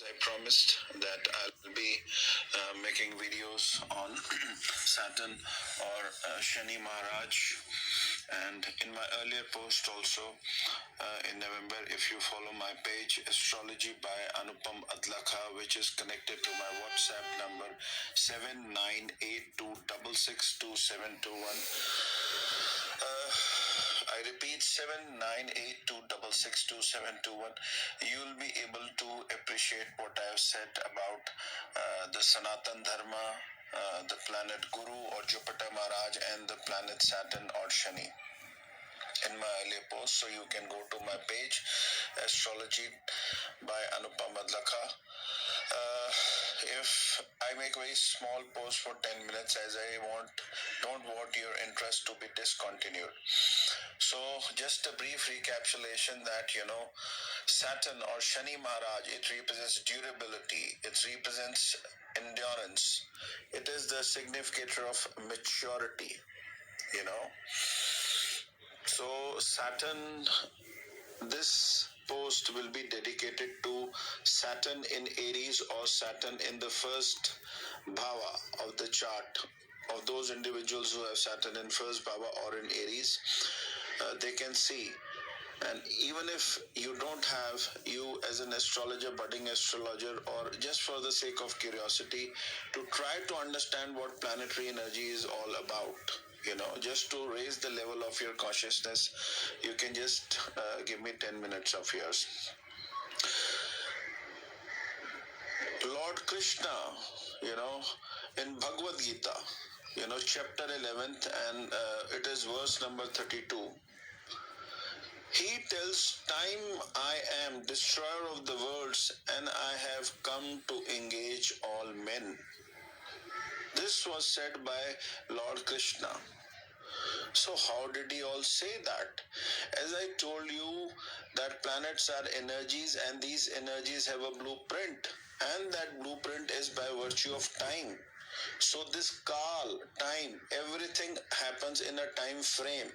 I promised that I'll be making videos on Saturn or Shani Maharaj, and in my earlier post also in November, if you follow my page Astrology by Anupam Adlakha, which is connected to my WhatsApp number 7982662721. I repeat 7982662721. You'll be able to appreciate what I have said about the Sanatan Dharma, the planet Guru or Jupiter Maharaj, and the planet Saturn or Shani in my earlier post. So you can go to my page Astrology by Anupam Adlakha. If I make very small post for 10 minutes, as I don't want your interest to be discontinued. So just a brief recapitulation that, Saturn or Shani Maharaj, it represents durability, it represents endurance, it is the significator of maturity, So Saturn, this post will be dedicated to Saturn in Aries or Saturn in the first bhava of the chart of those individuals who have Saturn in first bhava or in Aries. They can see, and even if you don't have, you as an astrologer, budding astrologer, or just for the sake of curiosity to try to understand what planetary energy is all about, just to raise the level of your consciousness, you can just give me 10 minutes of yours. Lord Krishna, in Bhagavad Gita, chapter 11th, and it is verse number 32. He tells, time I am destroyer of the worlds, and I have come to engage all men. This was said by Lord Krishna. So how did he all say that? As I told you, that planets are energies, and these energies have a blueprint, and that blueprint is by virtue of time. So this Kal, time, everything happens in a time frame,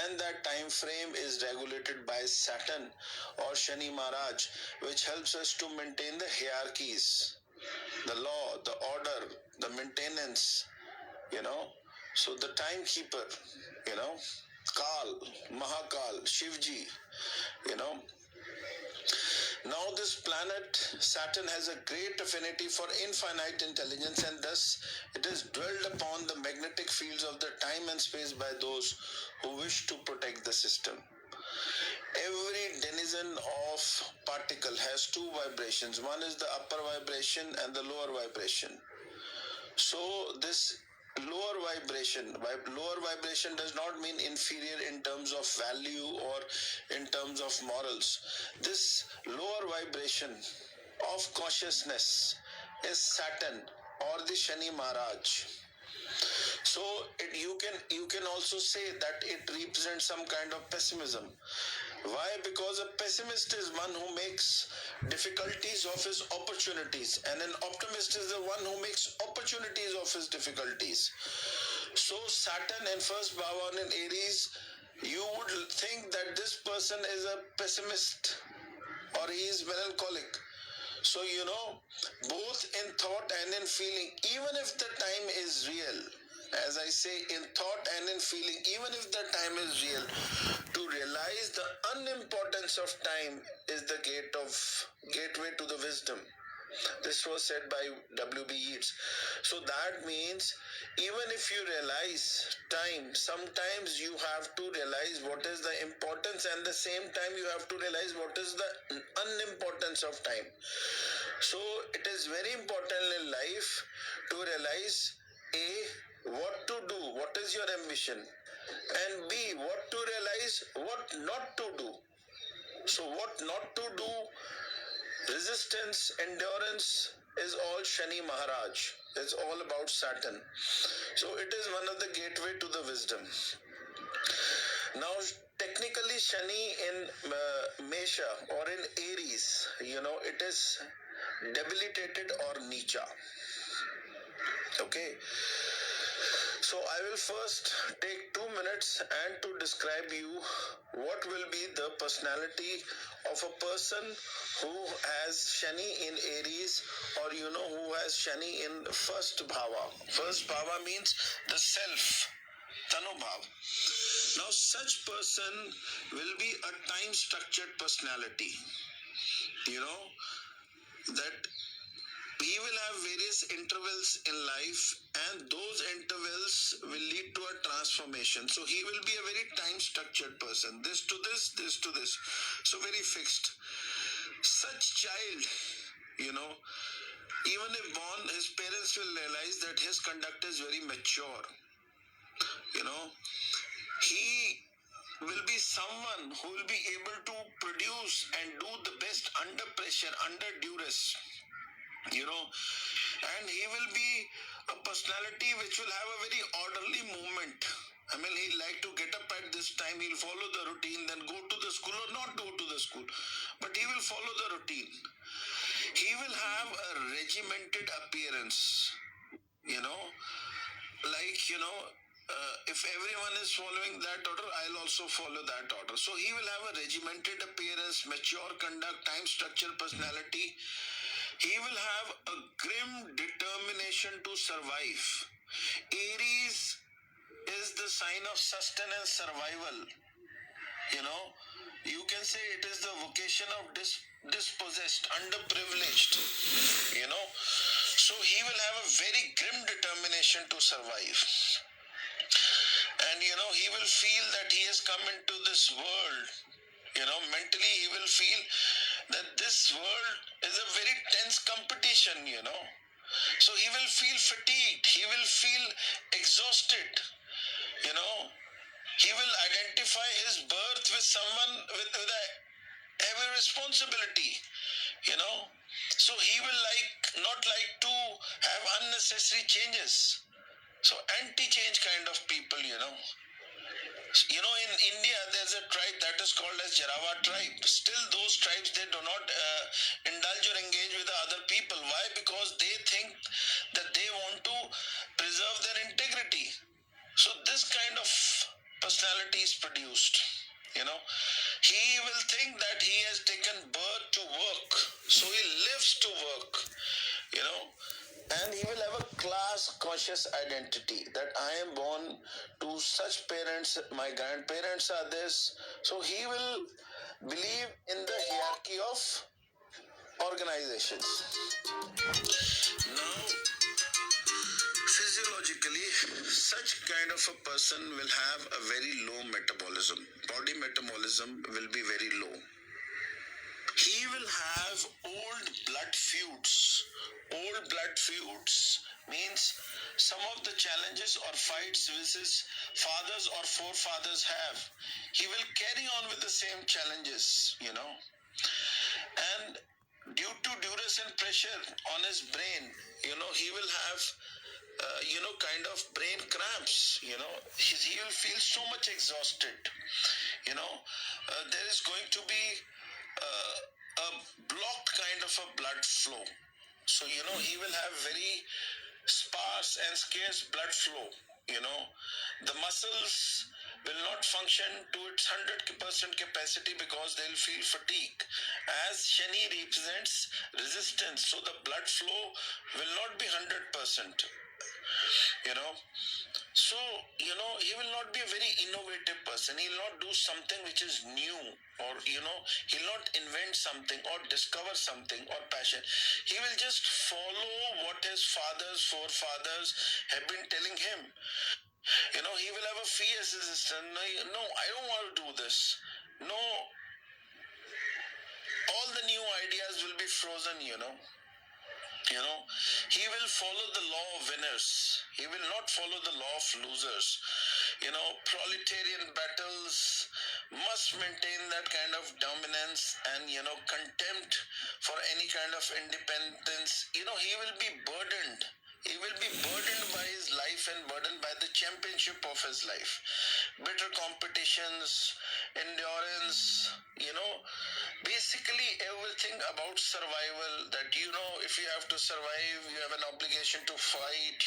and that time frame is regulated by Saturn or Shani Maharaj, which helps us to maintain the hierarchies, the law, the order, the maintenance, So the timekeeper, Kal, Mahakal, Shivji, Now this planet Saturn has a great affinity for infinite intelligence, and thus it is dwelled upon the magnetic fields of the time and space by those who wish to protect the system. Every denizen of particle has two vibrations. One is the upper vibration and the lower vibration. So this lower vibration does not mean inferior in terms of value or in terms of morals. This lower vibration of consciousness is Saturn or the Shani Maharaj. So you can also say that it represents some kind of pessimism. Why? Because a pessimist is one who makes difficulties of his opportunities, and an optimist is the one who makes opportunities of his difficulties. So Saturn in first bhava in Aries, you would think that this person is a pessimist or he is melancholic. So both in thought and in feeling, even if the time is real, as I say, in thought and in feeling, even if the time is real, to realize the unimportance of time is the gateway to the wisdom. This was said by W.B. Yeats. So that means even if you realize time, sometimes you have to realize what is the importance, and the same time you have to realize what is the unimportance of time. So it is very important in life to realize A, what to do, what is your ambition, and B, what to realize, what not to do. So what not to do, resistance, endurance is all Shani Maharaj. It's all about Saturn. So it is one of the gateway to the wisdom. Now technically Shani in Mesha or in Aries, it is debilitated or Nicha. Okay. So I will first take 2 minutes and to describe you what will be the personality of a person who has Shani in Aries, or who has Shani in first bhava. First bhava means the self, Tanubhav. Now such person will be a time structured personality. You know that he will have various intervals in life, and those intervals will lead to a transformation. So he will be a very time structured person, this to this, this to this, so very fixed. Such child, even if born, his parents will realize that his conduct is very mature. He will be someone who will be able to produce and do the best under pressure, under duress. And he will be a personality which will have a very orderly movement. I mean, he'll like to get up at this time, he'll follow the routine, then go to the school or not go to the school, but he will follow the routine. He will have a regimented appearance, if everyone is following that order, I'll also follow that order. So he will have a regimented appearance, mature conduct, time structure, personality. He will have a grim determination to survive. Aries is the sign of sustenance, survival. You can say it is the vocation of dispossessed, underprivileged. So he will have a very grim determination to survive. And he will feel that he has come into this world. Mentally he will feel that this world is a very tense competition. So he will feel fatigued, he will feel exhausted. He will identify his birth with someone with a heavy responsibility. So he will not like to have unnecessary changes. So anti-change kind of people. In India, there's a tribe that is called as Jarawa tribe. Still, those tribes, they do not indulge or engage with the other people. Why? Because they think that they want to preserve their integrity. So this kind of personality is produced. He will think that he has taken birth to work, so he lives to work. And he will have a class conscious identity, that I am born to such parents, my grandparents are this. So he will believe in the hierarchy of organizations. Now, physiologically, such kind of a person will have a very low metabolism. Body metabolism will be very low. He will have old blood feuds. Old blood feuds means some of the challenges or fights which his fathers or forefathers have, he will carry on with the same challenges. And due to duress and pressure on his brain, he will have kind of brain cramps. He will feel so much exhausted. There is going to be a blocked kind of a blood flow. So he will have very sparse and scarce blood flow. The muscles will not function to its 100% capacity because they'll feel fatigue. As Shani represents resistance, so the blood flow will not be 100%. So he will not be a very innovative person. He'll not do something which is new, or he'll not invent something or discover something or passion. He will just follow what his fathers, forefathers have been telling him. He will have a fierce resistance. No, I don't want to do this. No, all the new ideas will be frozen. He will follow the law of winners. He will not follow the law of losers. Proletarian battles must maintain that kind of dominance and, contempt for any kind of independence. He will be burdened. He will be burdened by his life and burdened by the championship of his life. Bitter competitions, endurance, basically everything about survival, that, if life, you have to survive, you have an obligation to fight,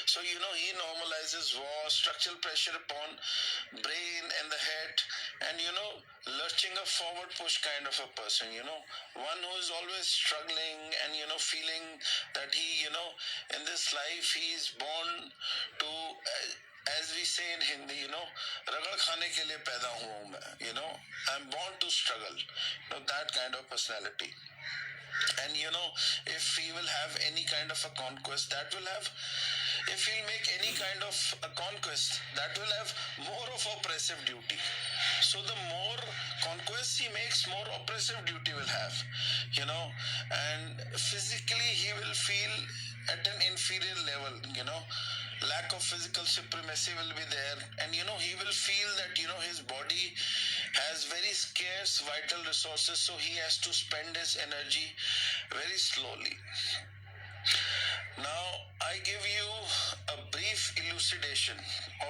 So, he normalizes war, structural pressure upon brain and the head, and, lurching a forward push kind of a person, one who is always struggling and, feeling that he, in this life, he is born to, as we say in Hindi, रगड़ खाने के लिए पैदा हुआ हूँ मैं, I'm born to struggle, that kind of personality. And if he will have any kind of a conquest, if he'll make any kind of a conquest, that will have more of oppressive duty. So the more conquests he makes, more oppressive duty will have, and physically he will feel at an inferior level, lack of physical supremacy will be there, and he will feel that his body has very scarce vital resources, so he has to spend his energy very slowly. Now I give you a brief elucidation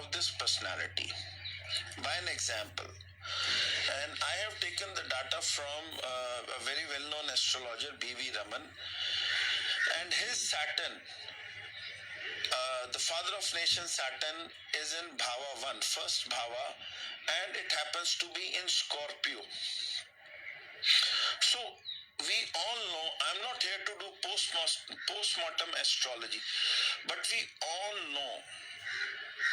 of this personality by an example, and I have taken the data from a very well-known astrologer, B.V. Raman, and his Saturn, the father of nation Saturn, is in Bhava 1, first Bhava, and it happens to be in Scorpio. So we all know, I'm not here to do postmortem astrology, but we all know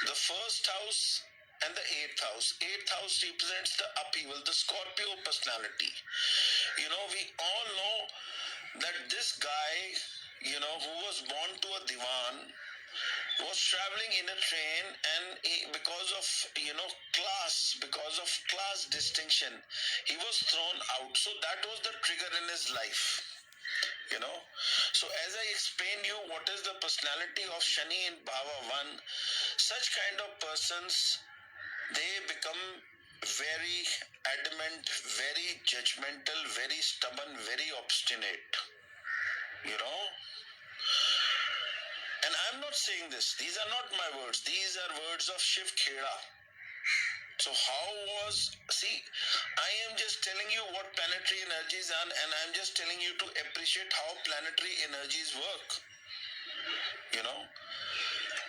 the first house and the eighth house. Eighth house represents the upheaval, the Scorpio personality. We all know that this guy, who was born to a divan, was traveling in a train, and because of class distinction, he was thrown out. So that was the trigger in his life. So as I explained you what is the personality of Shani in Bhava 1, such kind of persons, they become very adamant, very judgmental, very stubborn, very obstinate. And I'm not saying this. These are not my words. These are words of Shiv Kheda. So I am just telling you what planetary energies are, and I'm just telling you to appreciate how planetary energies work.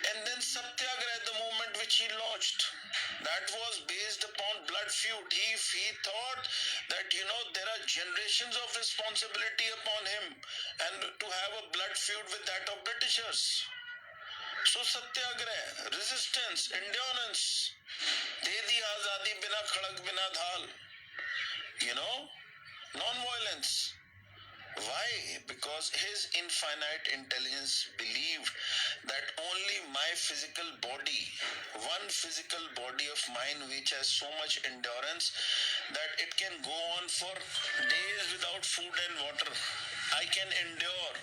And then Satyagraha, the movement which he launched, that was based upon blood feud. He thought that, there are generations of responsibility upon him, and to have a blood feud with that of Britishers. So Satyagraha, resistance, endurance, de di azadi bina khadak bina dhal, non-violence. Why? Because his infinite intelligence believed that only my physical body, one physical body of mine which has so much endurance that it can go on for days without food and water, I can endure.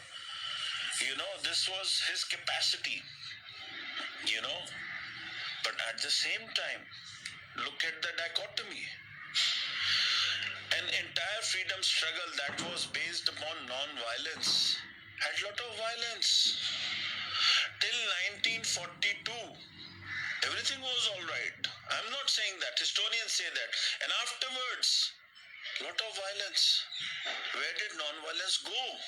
This was his capacity, But at the same time, look at the dichotomy. An entire freedom struggle that was based upon non-violence had lot of violence. Till 1942, everything was all right. I'm not saying that. Historians say that. And afterwards, lot of violence. Where did non-violence go?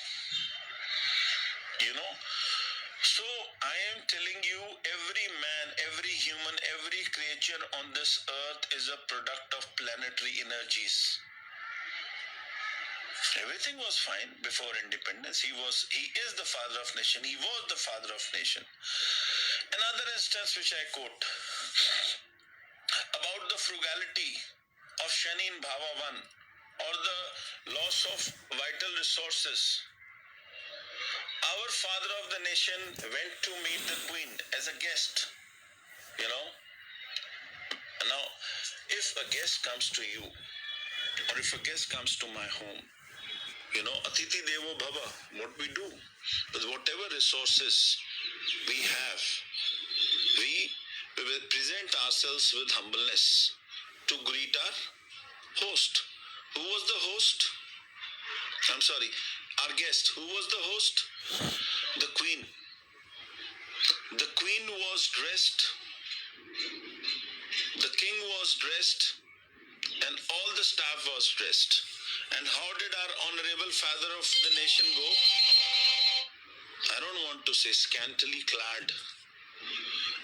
So I am telling you, every man, every human, every creature on this earth is a product of planetary energies. Everything was fine before independence. He is the father of nation. He was the father of nation. Another instance which I quote about the frugality of Shani in Bhava 1, or the loss of vital resources. Our father of the nation went to meet the queen as a guest, Now, if a guest comes to you, or if a guest comes to my home, Atiti Devo Bhava, what we do with whatever resources we have, we will present ourselves with humbleness to greet our host. Who was the host? Our guest. Who was the host? The queen. The queen was dressed, the king was dressed, and all the staff was dressed. And how did our honorable father of the nation go? to say scantily clad,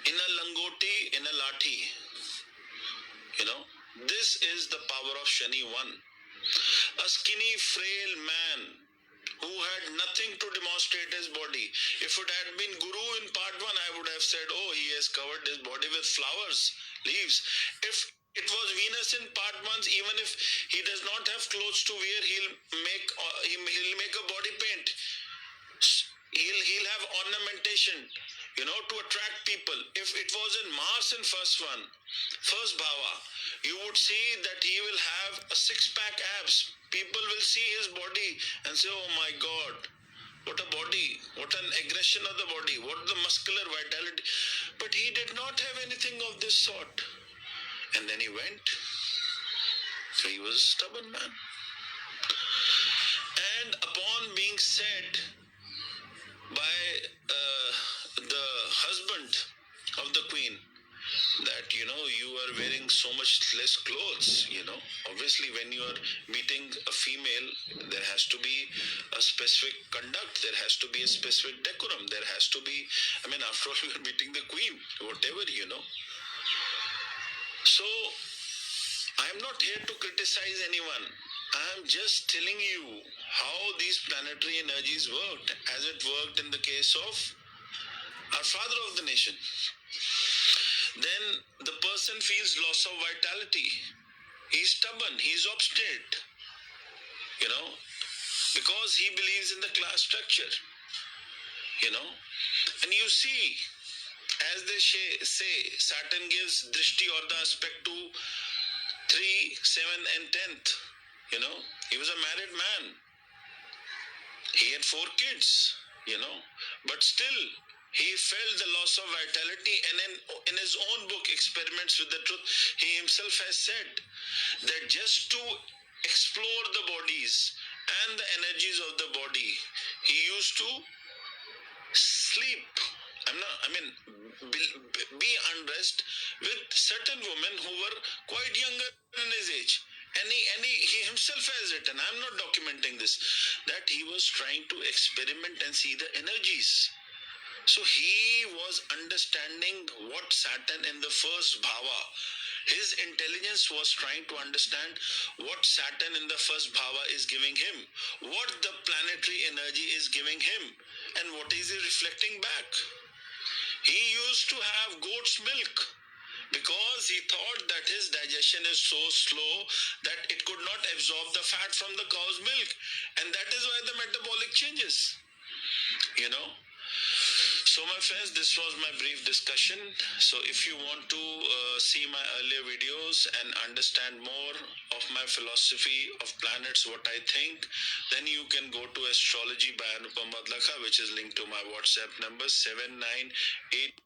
in a langoti, in a lathi. This is the power of Shani 1. A skinny, frail man who had nothing to demonstrate his body. If it had been Guru in part 1, I would have said, oh, he has covered his body with flowers, leaves. If it was Venus in part 1, even if he does not have clothes to wear, he'll make a body paint. He'll have ornamentation, to attract people. If it was in Mars in first bhava, you would see that he will have a six-pack abs. People will see his body and say, oh my God, what a body, what an aggression of the body, what the muscular vitality. But he did not have anything of this sort. And then he went. So he was a stubborn man. And upon being said by the husband of the queen that you are wearing so much less clothes, obviously when you are meeting a female, there has to be a specific conduct, there has to be a specific decorum, there has to be, after all, you are meeting the queen, whatever. So I am not here to criticize anyone. I am just telling you how these planetary energies worked, as it worked in the case of our father of the nation. Then the person feels loss of vitality. He's stubborn, he's obstinate, because he believes in the class structure, And you see, as they say, Saturn gives drishti or the aspect to 3, 7 and 10th. He was a married man. He had 4 kids, but still he felt the loss of vitality, and in his own book, Experiments with the Truth, he himself has said that just to explore the bodies and the energies of the body, he used to sleep. Be undressed with certain women who were quite younger in his age. And he himself has written, I'm not documenting this, that he was trying to experiment and see the energies. So he was understanding what Saturn in the first bhava, his intelligence was trying to understand what Saturn in the first bhava is giving him, what the planetary energy is giving him, and what is he reflecting back. He used to have goat's milk because he thought that his digestion is so slow that it could not absorb the fat from the cow's milk, and that is why the metabolic changes. So my friends, this was my brief discussion. So if you want to see my earlier videos and understand more of my philosophy of planets, what I think, then you can go to Astrology by Anupam Madlakha, which is linked to my WhatsApp number 798